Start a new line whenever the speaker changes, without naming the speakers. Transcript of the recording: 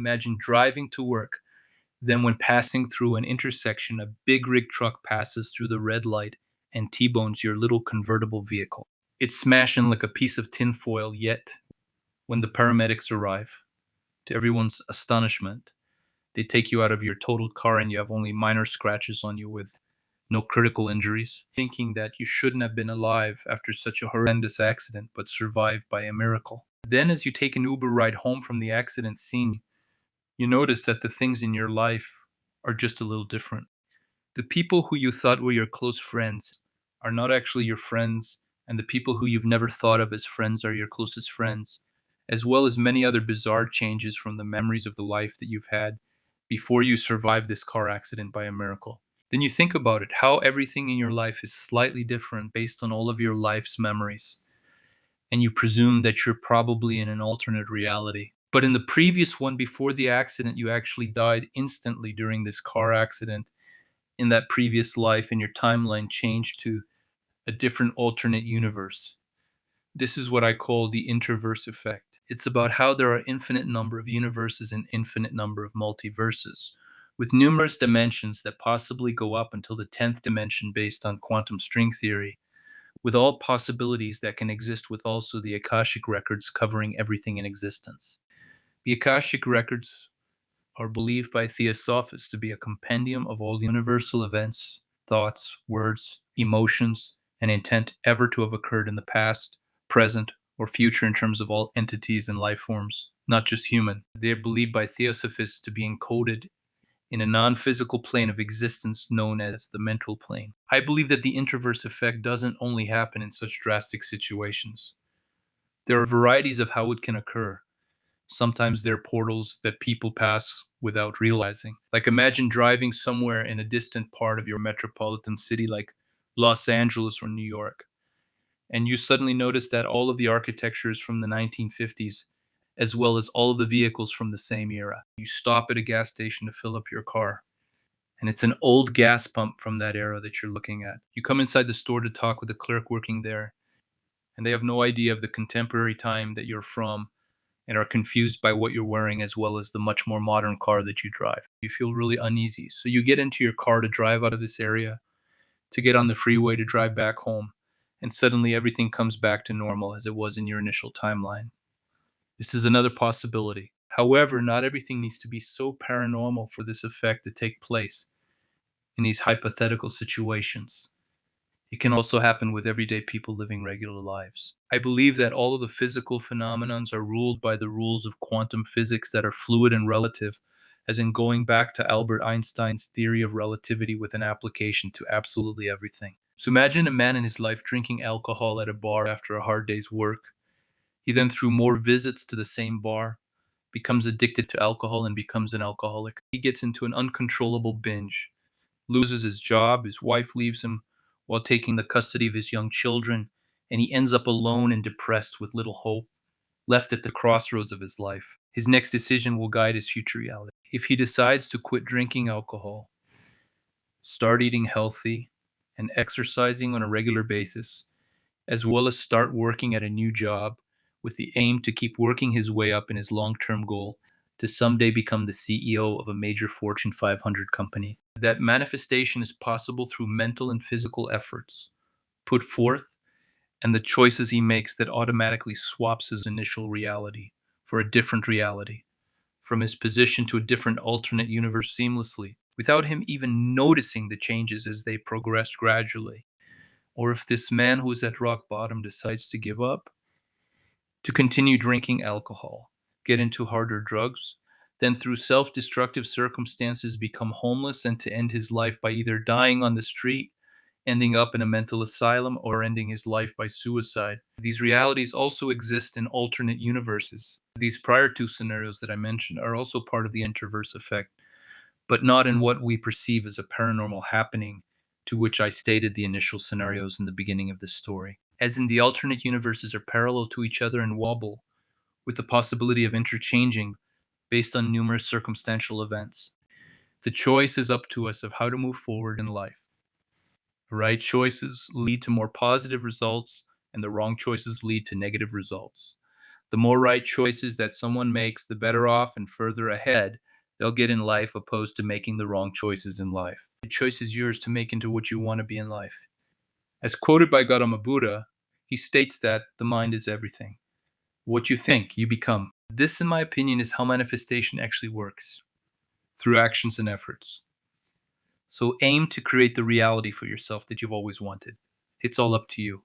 Imagine driving to work, then when passing through an intersection, a big rig truck passes through the red light and T-bones your little convertible vehicle. It's smashing like a piece of tinfoil, yet when the paramedics arrive, to everyone's astonishment, they take you out of your totaled car and you have only minor scratches on you with no critical injuries, thinking that you shouldn't have been alive after such a horrendous accident but survived by a miracle. Then, as you take an Uber ride home from the accident scene, you notice that the things in your life are just a little different. The people who you thought were your close friends are not actually your friends, and the people who you've never thought of as friends are your closest friends, as well as many other bizarre changes from the memories of the life that you've had before you survived this car accident by a miracle. Then you think about it, how everything in your life is slightly different based on all of your life's memories, and you presume that you're probably in an alternate reality. But in the previous one, before the accident, you actually died instantly during this car accident in that previous life, and your timeline changed to a different alternate universe. This is what I call the interverse effect. It's about how there are infinite number of universes and infinite number of multiverses, with numerous dimensions that possibly go up until the 10th dimension based on quantum string theory, with all possibilities that can exist with also the Akashic records covering everything in existence. The Akashic records are believed by Theosophists to be a compendium of all the universal events, thoughts, words, emotions, and intent ever to have occurred in the past, present, or future in terms of all entities and life forms, not just human. They are believed by Theosophists to be encoded in a non physical plane of existence known as the mental plane. I believe that the interverse effect doesn't only happen in such drastic situations. There are varieties of how it can occur. Sometimes they're portals that people pass without realizing. Like imagine driving somewhere in a distant part of your metropolitan city like Los Angeles or New York, and you suddenly notice that all of the architecture is from the 1950s, as well as all of the vehicles from the same era. You stop at a gas station to fill up your car, and it's an old gas pump from that era that you're looking at. You come inside the store to talk with the clerk working there, and they have no idea of the contemporary time that you're from and are confused by what you're wearing as well as the much more modern car that you drive. You feel really uneasy. So you get into your car to drive out of this area, to get on the freeway to drive back home, and suddenly everything comes back to normal as it was in your initial timeline. This is another possibility. However, not everything needs to be so paranormal for this effect to take place in these hypothetical situations. It can also happen with everyday people living regular lives. I believe that all of the physical phenomenons are ruled by the rules of quantum physics that are fluid and relative, as in going back to Albert Einstein's theory of relativity with an application to absolutely everything. So imagine a man in his life drinking alcohol at a bar after a hard day's work. He then, through more visits to the same bar, becomes addicted to alcohol and becomes an alcoholic. He gets into an uncontrollable binge, loses his job, his wife leaves him while taking the custody of his young children, and he ends up alone and depressed with little hope, left at the crossroads of his life. His next decision will guide his future reality. If he decides to quit drinking alcohol, start eating healthy, and exercising on a regular basis, as well as start working at a new job with the aim to keep working his way up in his long term goal to someday become the CEO of a major Fortune 500 company. That manifestation is possible through mental and physical efforts put forth and the choices he makes that automatically swaps his initial reality for a different reality, from his position to a different alternate universe seamlessly, without him even noticing the changes as they progress gradually. Or if this man who is at rock bottom decides to give up, to continue drinking alcohol, get into harder drugs, then through self destructive circumstances become homeless and to end his life by either dying on the street, ending up in a mental asylum, or ending his life by suicide. These realities also exist in alternate universes. These prior two scenarios that I mentioned are also part of the interverse effect, but not in what we perceive as a paranormal happening to which I stated the initial scenarios in the beginning of this story. As in, the alternate universes are parallel to each other and wobble, with the possibility of interchanging based on numerous circumstantial events. The choice is up to us of how to move forward in life. The right choices lead to more positive results, and the wrong choices lead to negative results. The more right choices that someone makes, the better off and further ahead they'll get in life, opposed to making the wrong choices in life. The choice is yours to make into what you want to be in life. As quoted by Gautama Buddha, he states that the mind is everything. What you think, you become. This, in my opinion, is how manifestation actually works, through actions and efforts. So aim to create the reality for yourself that you've always wanted. It's all up to you.